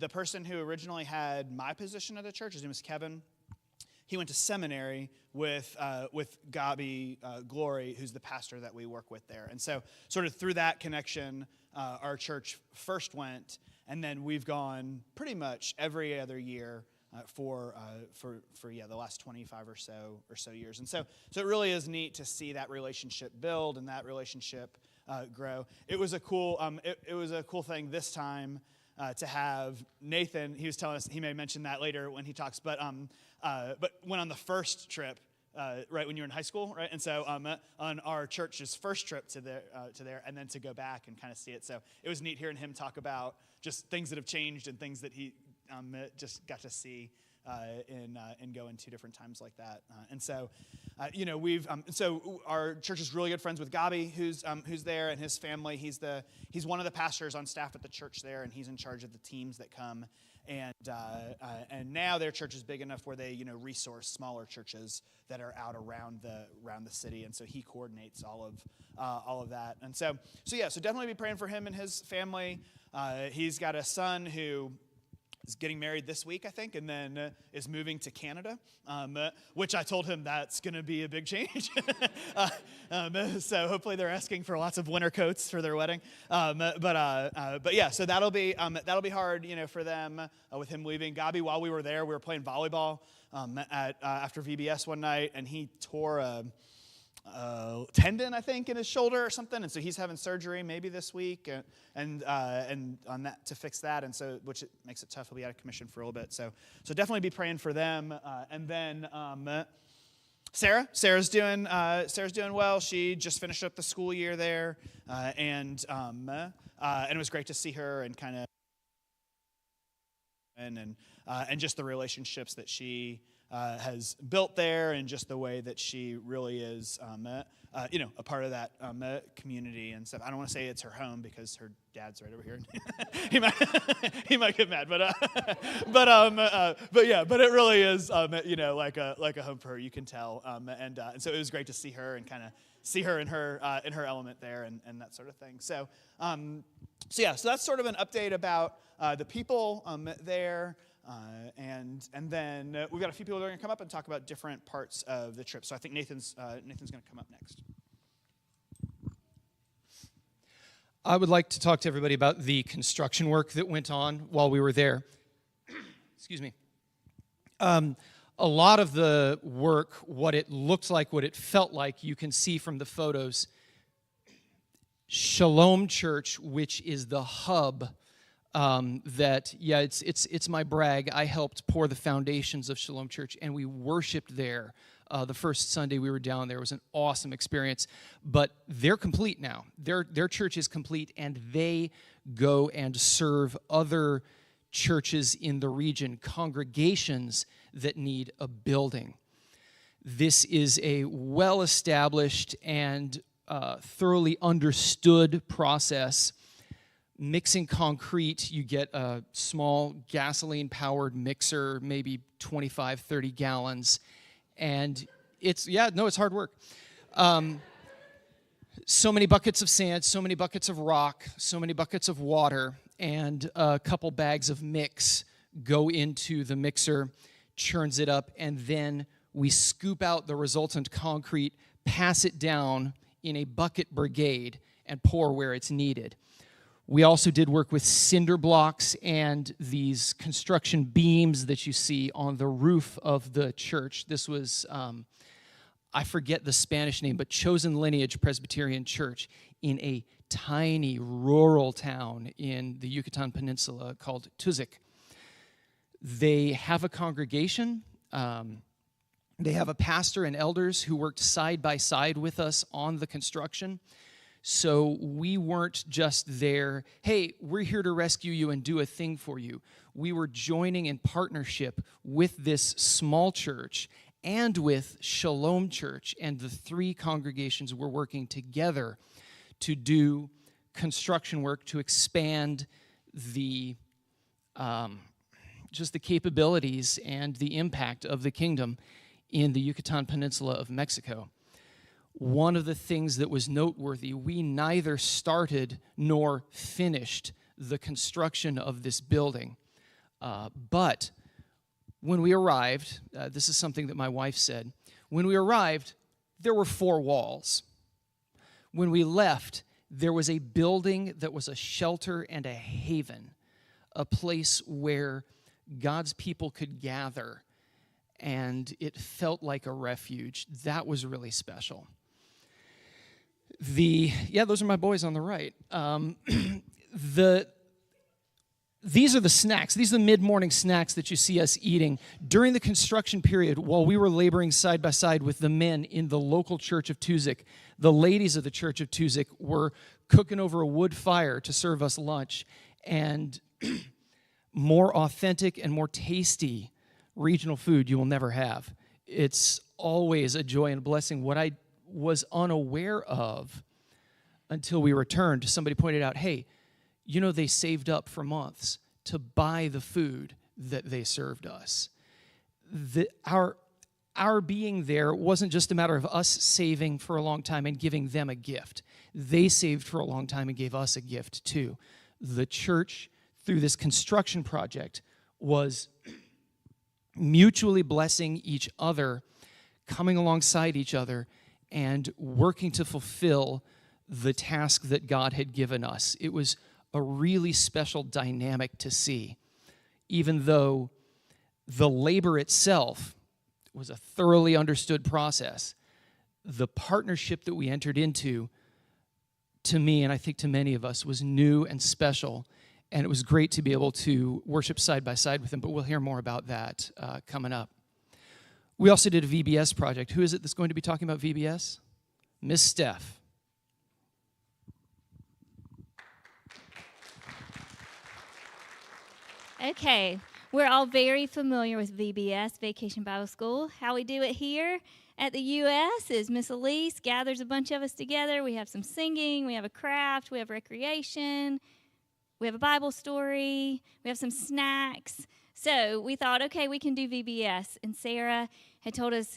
the person who originally had my position at the church, his name was Kevin. He went to seminary with Gabi Glory, who's the pastor that we work with there. And so sort of through that connection, our church first went, and then we've gone pretty much every other year for the last 25 or so years. And so it really is neat to see that relationship build and that relationship grow. It was a cool thing this time to have Nathan. He was telling us, he may mention that later when he talks, but went on the first trip, right when you were in high school, right? And so on our church's first trip to there, and then to go back and kind of see it. So it was neat hearing him talk about just things that have changed and things that he just got to see in going two different times like that. And so, so our church is really good friends with Gabi, who's there, and his family. He's one of the pastors on staff at the church there, and he's in charge of the teams that come. And now their church is big enough where they resource smaller churches that are out around the city, and so he coordinates all of that. And so definitely be praying for him and his family. He's got a son who is getting married this week, I think, and then is moving to Canada, which I told him that's going to be a big change. So hopefully they're asking for lots of winter coats for their wedding. But yeah, so that'll be hard, for them with him leaving. Gabi, while we were there, we were playing volleyball after VBS one night, and he tore a tendon, I think, in his shoulder or something, and so he's having surgery maybe this week, and on that to fix that, and so which it makes it tough. He'll be out of commission for a little bit, so definitely be praying for them. And then Sarah's doing well. She just finished up the school year there, and it was great to see her and kind of and just the relationships that she has built there, and just the way that she really is, a part of that community and stuff. I don't want to say it's her home because her dad's right over here. he might get mad, but it really is, like a home for her. You can tell, and so it was great to see her and kind of see her in her element there and that sort of thing. So that's sort of an update about the people there. And then we've got a few people that are going to come up and talk about different parts of the trip. So I think Nathan's going to come up next. I would like to talk to everybody about the construction work that went on while we were there. Excuse me. A lot of the work, what it looked like, what it felt like, you can see from the photos. Shalom Church, which is the hub it's my brag. I helped pour the foundations of Shalom Church, and we worshiped there. The first Sunday we were down there. It was an awesome experience. But they're complete now. Their church is complete, and they go and serve other churches in the region, congregations that need a building. This is a well-established and thoroughly understood process. Mixing concrete, you get a small gasoline-powered mixer, maybe 25, 30 gallons, and it's hard work. So many buckets of sand, so many buckets of rock, so many buckets of water, and a couple bags of mix go into the mixer, churns it up, and then we scoop out the resultant concrete, pass it down in a bucket brigade, and pour where it's needed. We also did work with cinder blocks and these construction beams that you see on the roof of the church. This was, I forget the Spanish name, but Chosen Lineage Presbyterian Church in a tiny rural town in the Yucatan Peninsula called Tuzic. They have a congregation. They have a pastor and elders who worked side by side with us on the construction. So we weren't just there, hey, we're here to rescue you and do a thing for you. We were joining in partnership with this small church and with Shalom Church, and the three congregations were working together to do construction work to expand the just the capabilities and the impact of the kingdom in the Yucatan Peninsula of Mexico. One of the things that was noteworthy, we neither started nor finished the construction of this building But when we arrived, this is something that my wife said, when we arrived, there were 4 walls. When we left, there was a building that was a shelter and a haven, a place where God's people could gather, and it felt like a refuge. That was really special. Those are my boys on the right. These are the snacks. These are the mid-morning snacks that you see us eating. During the construction period, while we were laboring side by side with the men in the local church of Tuzik, the ladies of the church of Tuzik were cooking over a wood fire to serve us lunch. And more authentic and more tasty regional food you will never have. It's always a joy and a blessing. What I was unaware of until we returned, somebody pointed out, hey, you know, they saved up for months to buy the food that they served us. Our being there wasn't just a matter of us saving for a long time and giving them a gift. They saved for a long time and gave us a gift too. The church, through this construction project, was mutually blessing each other, coming alongside each other, and working to fulfill the task that God had given us. It was a really special dynamic to see, even though the labor itself was a thoroughly understood process. The partnership that we entered into, to me, and I think to many of us, was new and special, and it was great to be able to worship side by side with them, but we'll hear more about that coming up. We also did a VBS project. Who is it that's going to be talking about VBS? Miss Steph. Okay, we're all very familiar with VBS, Vacation Bible School. How we do it here at the U.S. is Miss Elise gathers a bunch of us together. We have some singing, we have a craft, we have recreation, we have a Bible story, we have some snacks. So we thought, okay, we can do VBS. And Sarah had told us,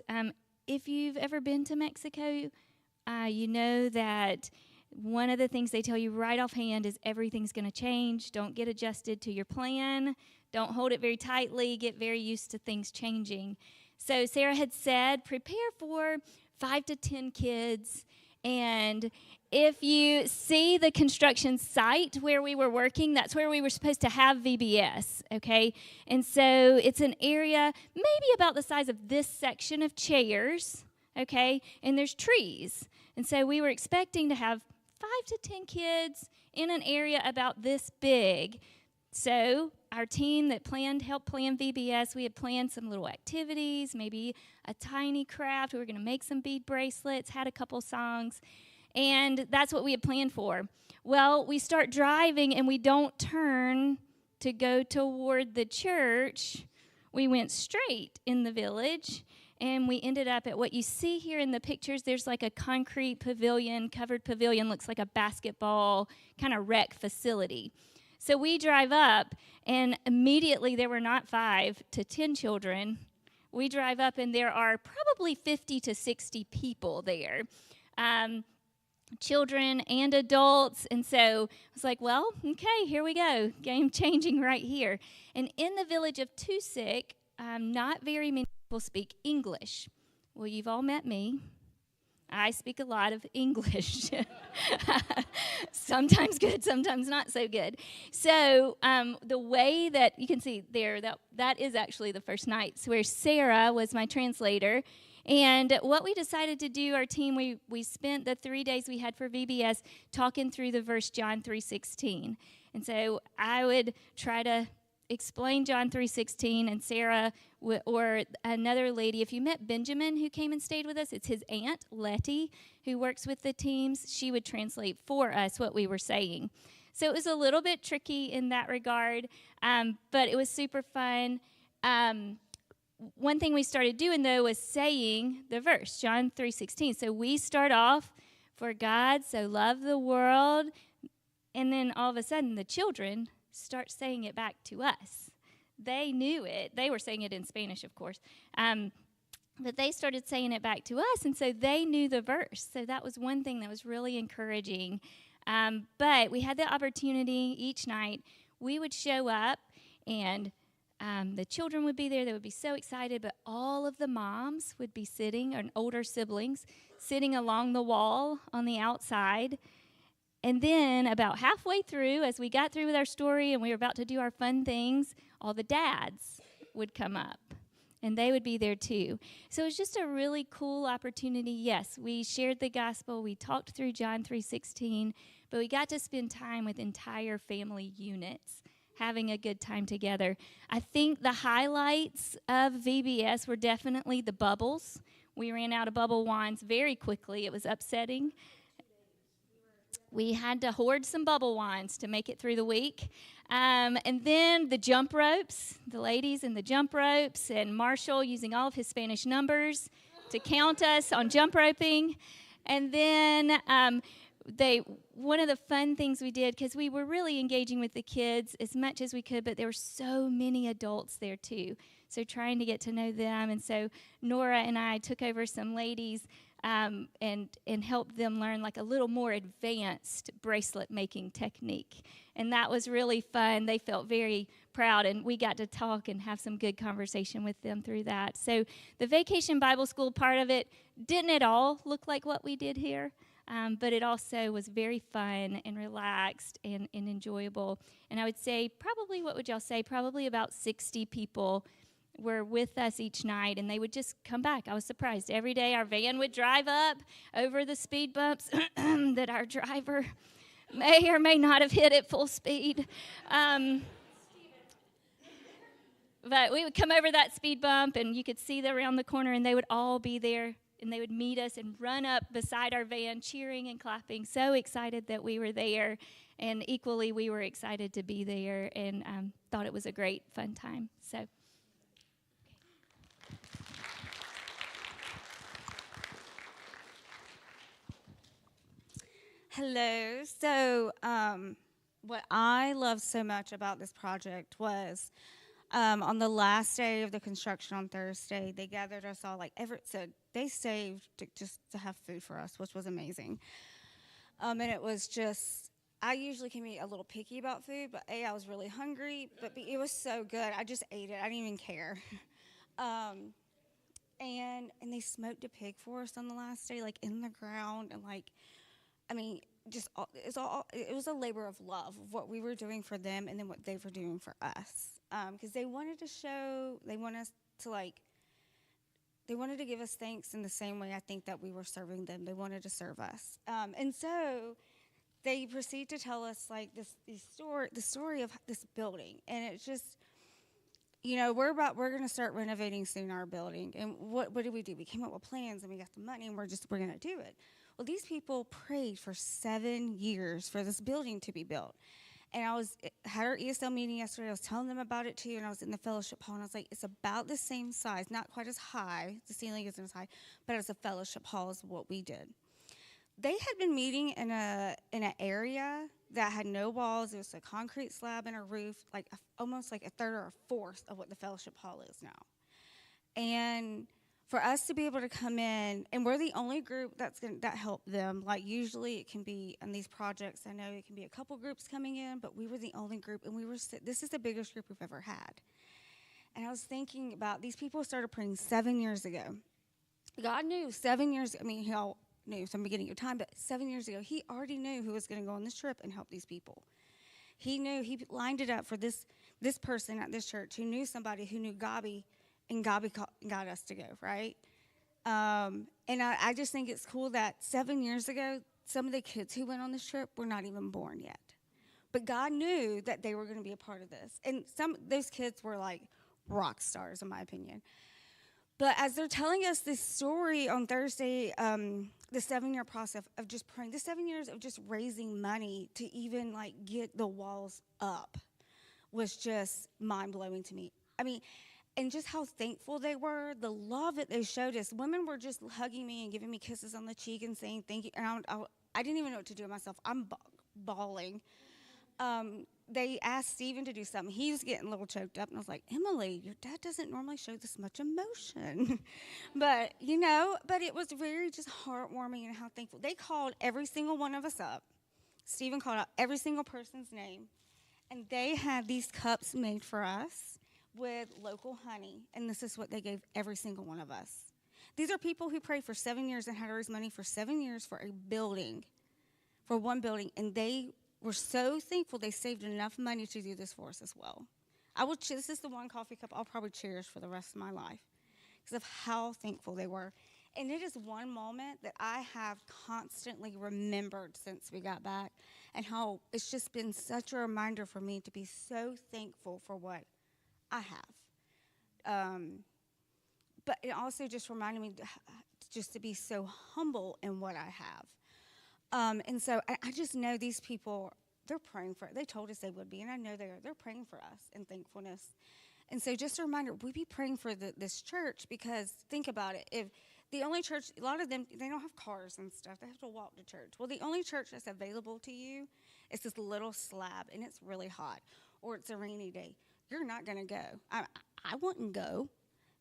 if you've ever been to Mexico, you know that one of the things they tell you right offhand is everything's going to change. Don't get adjusted to your plan. Don't hold it very tightly. Get very used to things changing. So Sarah had said, prepare for 5 to 10 kids. And if you see the construction site where we were working, that's where we were supposed to have VBS, okay? And so it's an area maybe about the size of this section of chairs, okay? And there's trees. And so we were expecting to have 5 to 10 kids in an area about this big. So our team that helped plan VBS, we had planned some little activities, maybe a tiny craft. We were going to make some bead bracelets, had a couple songs, and that's what we had planned for. Well, we start driving, and we don't turn to go toward the church. We went straight in the village, and we ended up at what you see here in the pictures. There's like a concrete pavilion, covered pavilion, looks like a basketball kind of rec facility. So we drive up, and immediately there were not 5 to 10 children. We drive up, and there are probably 50 to 60 people there, children and adults. And so I was like, well, okay, here we go. Game changing right here. And in the village of Tuzik, not very many people speak English. Well, you've all met me. I speak a lot of English. Sometimes good, sometimes not so good. So the way that you can see there, that is actually the first night where Sarah was my translator. And what we decided to do, our team, we spent the 3 days we had for VBS talking through the verse John 3:16. And so I would try to explain John 3:16, and Sarah or another lady, if you met Benjamin who came and stayed with us, it's his aunt, Letty, who works with the teams. She would translate for us what we were saying. So it was a little bit tricky in that regard, but it was super fun. One thing we started doing, though, was saying the verse, John 3:16. So we start off, for God so loved the world, and then all of a sudden the children start saying it back to us. They knew it. They were saying it in Spanish, of course. But they started saying it back to us, and so they knew the verse. So that was one thing that was really encouraging. But we had the opportunity each night. We would show up, and The children would be there. They would be so excited, but all of the moms would be sitting, and older siblings, sitting along the wall on the outside. And then about halfway through, as we got through with our story and we were about to do our fun things, all the dads would come up, and they would be there too. So it was just a really cool opportunity. Yes, we shared the gospel. We talked through John 3:16, but we got to spend time with entire family units, having a good time together. I think the highlights of VBS were definitely the bubbles. We ran out of bubble wands very quickly. It was upsetting. We had to hoard some bubble wands to make it through the week. And then the jump ropes, the ladies in the jump ropes, and Marshall using all of his Spanish numbers to count us on jump roping. And then one of the fun things we did, because we were really engaging with the kids as much as we could, but there were so many adults there too. So trying to get to know them. And so Nora and I took over some ladies and helped them learn like a little more advanced bracelet making technique. And that was really fun. They felt very proud, and we got to talk and have some good conversation with them through that. So the Vacation Bible School part of it didn't at all look like what we did here, but it also was very fun and relaxed and enjoyable. And I would say probably, what would y'all say, probably about 60 people were with us each night, and they would just come back. I was surprised. Every day our van would drive up over the speed bumps that our driver may or may not have hit at full speed. But we would come over that speed bump, and you could see them around the corner, and they would all be there, and they would meet us and run up beside our van, cheering and clapping, so excited that we were there. And equally, we were excited to be there and thought it was a great, fun time. So. Hello. So what I loved so much about this project was on the last day of the construction on Thursday, they gathered us all, like Everett said, they saved just to have food for us, which was amazing. And it was just, I usually can be a little picky about food, but A, I was really hungry, but B, it was so good. I just ate it. I didn't even care. And they smoked a pig for us on the last day, like in the ground, and like, I mean, it was a labor of love of what we were doing for them and then what they were doing for us. Because they wanted to give us thanks in the same way I think that we were serving them. They wanted to serve us. And so they proceed to tell us like the story of this building. And it's just, you know, we're going to start renovating soon our building. And what did we do? We came up with plans and we got the money and we're going to do it. Well, these people prayed for 7 years for this building to be built. And I had our ESL meeting yesterday. I was telling them about it too, and I was in the fellowship hall, and I was like, it's about the same size, not quite as high. The ceiling isn't as high, but as a fellowship hall is what we did. They had been meeting in an area that had no walls. It was a concrete slab and a roof, like almost like a third or a fourth of what the fellowship hall is now. And for us to be able to come in, and we're the only group that helped them. Like usually it can be on these projects, I know it can be a couple groups coming in, but we were the only group, and this is the biggest group we've ever had. And I was thinking about these people started praying 7 years ago. God knew 7 years, I mean, he all knew from the beginning of time, but 7 years ago, he already knew who was going to go on this trip and help these people. He knew, he lined it up for this person at this church who knew somebody who knew Gabi, and Gabi got us to go, right? And I just think it's cool that 7 years ago, some of the kids who went on this trip were not even born yet. But God knew that they were going to be a part of this. And those kids were like rock stars, in my opinion. But as they're telling us this story on Thursday, the 7-year process of just praying, the 7 years of just raising money to even like get the walls up was just mind-blowing to me. I mean, and just how thankful they were, the love that they showed us. Women were just hugging me and giving me kisses on the cheek and saying thank you. And I didn't even know what to do with myself. I'm bawling. They asked Stephen to do something. He was getting a little choked up. And I was like, Emily, your dad doesn't normally show this much emotion. but it was very just heartwarming and how thankful. They called every single one of us up. Stephen called out every single person's name. And they had these cups made for us with local honey, and this is what they gave every single one of us. These are people who prayed for 7 years and had to raise money for 7 years for a building, for one building, and they were so thankful they saved enough money to do this for us as well. This is the one coffee cup I'll probably cherish for the rest of my life because of how thankful they were. And it is one moment that I have constantly remembered since we got back, and how it's just been such a reminder for me to be so thankful for what I have. But it also just reminded me just to be so humble in what I have. And so I just know these people, they're praying for it. They told us they would be, and I know they're praying for us in thankfulness. And so just a reminder, we be praying for this church, because think about it. If the only church, a lot of them, they don't have cars and stuff. They have to walk to church. Well, the only church that's available to you is this little slab, and it's really hot, or it's a rainy day. You're not going to go. I wouldn't go.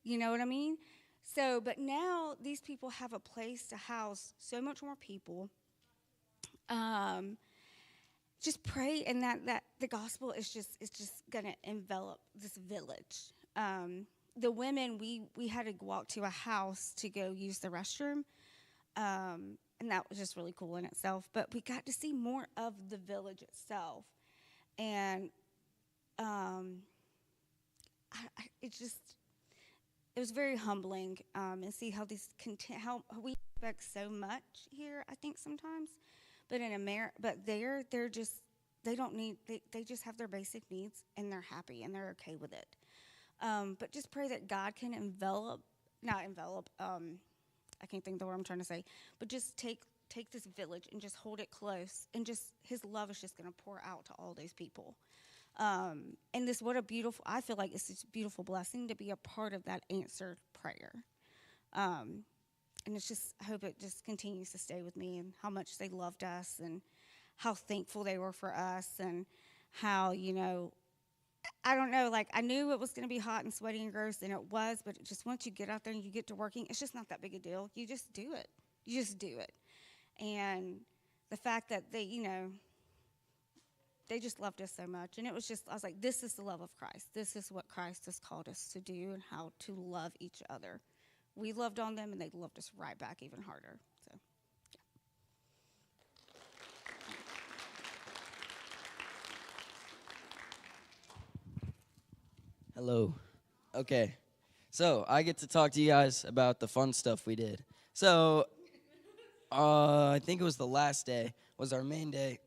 You know what I mean? So, but now these people have a place to house so much more people. Just pray, and that the gospel is just going to envelop this village. The women, we had to walk to a house to go use the restroom, and that was just really cool in itself. But we got to see more of the village itself, and it was very humbling, and see how how we expect so much here. I think sometimes, but in America, but they're just they don't need they just have their basic needs, and they're happy and they're okay with it. But just pray that God can not envelop, I can't think of the word I'm trying to say, but just take this village and just hold it close, and just his love is just going to pour out to all those people. And I feel like it's this beautiful blessing to be a part of that answered prayer. And it's just, I hope it just continues to stay with me, and how much they loved us, and how thankful they were for us, and how, I don't know, like I knew it was going to be hot and sweaty and gross, and it was, but it just once you get out there and you get to working, it's just not that big a deal. You just do it. You just do it. And the fact that they just loved us so much. And it was just, I was like, this is the love of Christ. This is what Christ has called us to do, and how to love each other. We loved on them, and they loved us right back even harder. So, Hello. Okay. So I get to talk to you guys about the fun stuff we did. So I think it was the last day, was our main day,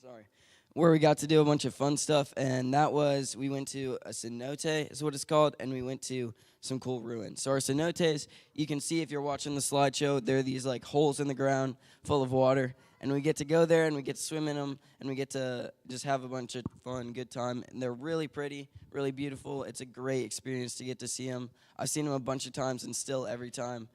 sorry, where we got to do a bunch of fun stuff. And that was, we went to a cenote, is what it's called, and we went to some cool ruins. So our cenotes, you can see if you're watching the slideshow, there are these like holes in the ground full of water. And we get to go there, and we get to swim in them, and we get to just have a bunch of fun, good time. And they're really pretty, really beautiful. It's a great experience to get to see them. I've seen them a bunch of times, and still every time,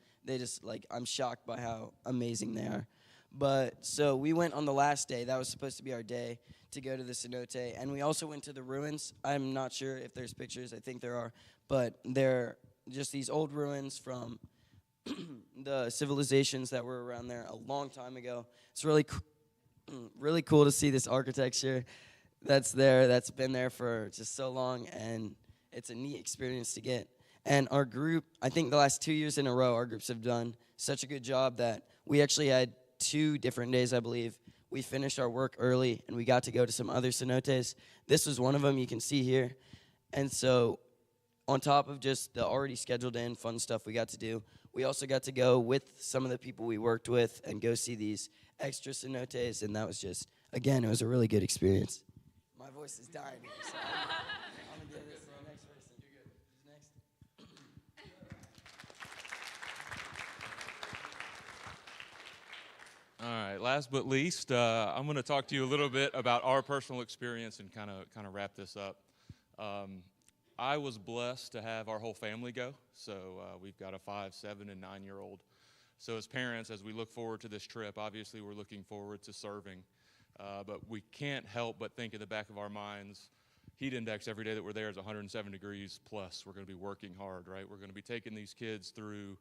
I'm shocked by how amazing they are. But so we went on the last day. That was supposed to be our day to go to the cenote. And we also went to the ruins. I'm not sure if there's pictures. I think there are. But they're just these old ruins from the civilizations that were around there a long time ago. It's really really cool to see this architecture that's been there for just so long, and it's a neat experience to get. And our group, I think the last 2 years in a row, our groups have done such a good job that we actually had 2 different days, I believe. We finished our work early, and we got to go to some other cenotes. This was one of them, you can see here. And so on top of just the already scheduled in fun stuff we got to do, we also got to go with some of the people we worked with and go see these extra cenotes, and that was just, again, it was a really good experience. My voice is dying here, so I'm going to give this to the next person. Who's next? All right, last but least, I'm going to talk to you a little bit about our personal experience and kind of wrap this up. I was blessed to have our whole family go. So we've got a 5, 7, and 9-year-old. So as parents, as we look forward to this trip, obviously we're looking forward to serving. But we can't help but think in the back of our minds, heat index every day that we're there is 107 degrees plus. We're going to be working hard, right? We're going to be taking these kids through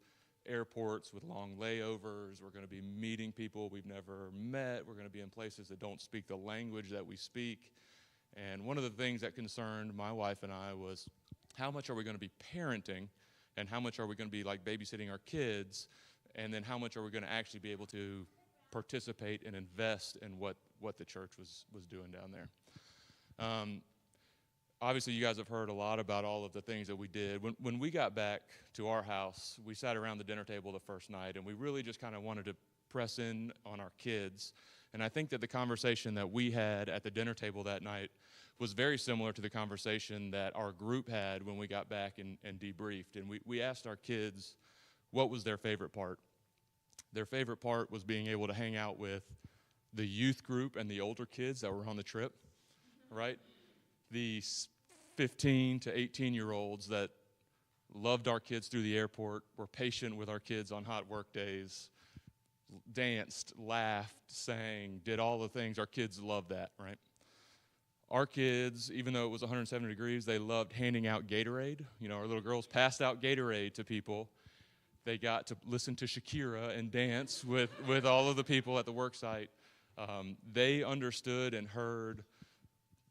airports with long layovers. We're going to be meeting people we've never met. We're going to be in places that don't speak the language that we speak. And one of the things that concerned my wife and I was how much are we going to be parenting, and how much are we going to be like babysitting our kids, and then how much are we going to actually be able to participate and invest in what the church was doing down there. Obviously, you guys have heard a lot about all of the things that we did. When we got back to our house, we sat around the dinner table the first night, and we really just kind of wanted to press in on our kids. And I think that the conversation that we had at the dinner table that night was very similar to the conversation that our group had when we got back and debriefed. And we asked our kids what was their favorite part. Their favorite part was being able to hang out with the youth group and the older kids that were on the trip, right? The 15 to 18-year-olds that loved our kids through the airport, were patient with our kids on hot work days, danced, laughed, sang, did all the things. Our kids loved that, right? Our kids, even though it was 170 degrees, they loved handing out Gatorade. You know, our little girls passed out Gatorade to people. They got to listen to Shakira and dance with all of the people at the work site. They understood and heard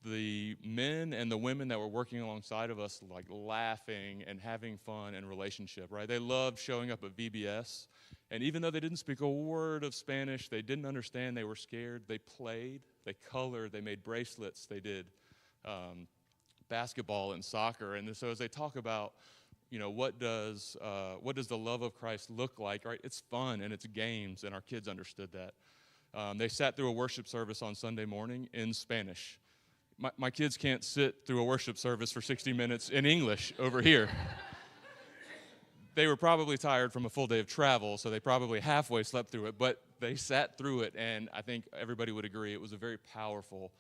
the men and the women that were working alongside of us, like laughing and having fun and relationship, right? They loved showing up at VBS. And even though they didn't speak a word of Spanish, they didn't understand, they were scared, they played, they colored, they made bracelets, they did basketball and soccer. And so as they talk about, you know, what does the love of Christ look like, right? It's fun and it's games, and our kids understood that. They sat through a worship service on Sunday morning in Spanish. My kids can't sit through a worship service for 60 minutes in English over here. They were probably tired from a full day of travel, so they probably halfway slept through it, but they sat through it, and I think everybody would agree it was a very powerful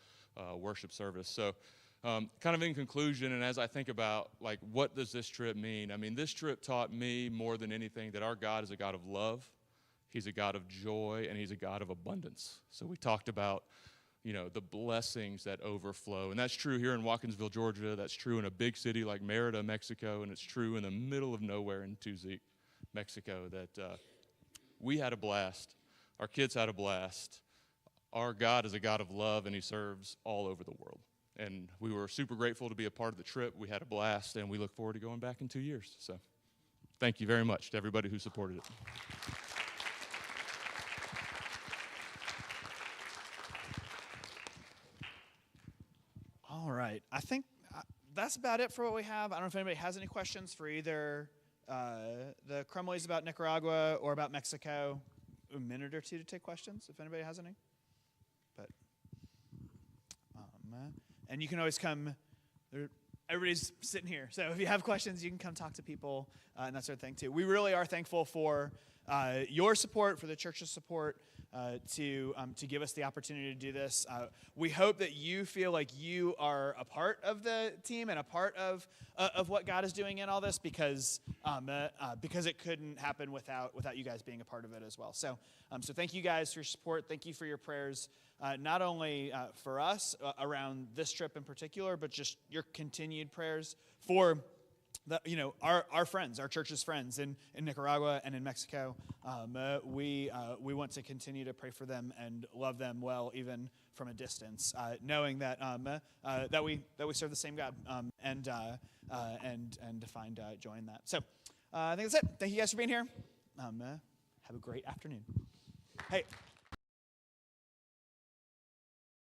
worship service. So kind of in conclusion, and as I think about, like, what does this trip mean? I mean, this trip taught me more than anything that our God is a God of love, He's a God of joy, and He's a God of abundance. So we talked about, you know, the blessings that overflow. And that's true here in Watkinsville, Georgia. That's true in a big city like Merida, Mexico. And it's true in the middle of nowhere in Tuzik, Mexico, that we had a blast. Our kids had a blast. Our God is a God of love, and He serves all over the world. And we were super grateful to be a part of the trip. We had a blast, and we look forward to going back in 2 years. So thank you very much to everybody who supported it. All right. I think that's about it for what we have. I don't know if anybody has any questions for either the Crumleys about Nicaragua or about Mexico. A minute or two to take questions, if anybody has any. But and you can always come. Everybody's sitting here, so if you have questions, you can come talk to people and that sort of thing too. We really are thankful for your support, for the church's support, to give us the opportunity to do this. We hope that you feel like you are a part of the team and a part of what God is doing in all this, because it couldn't happen without you guys being a part of it as well. So thank you guys for your support. Thank you for your prayers, not only for us around this trip in particular, but just your continued prayers for our friends, our church's friends in Nicaragua and in Mexico. We want to continue to pray for them and love them well, even from a distance, knowing that that we serve the same God, and to find joy in that. So I think that's it. Thank you guys for being here. Have a great afternoon. Hey.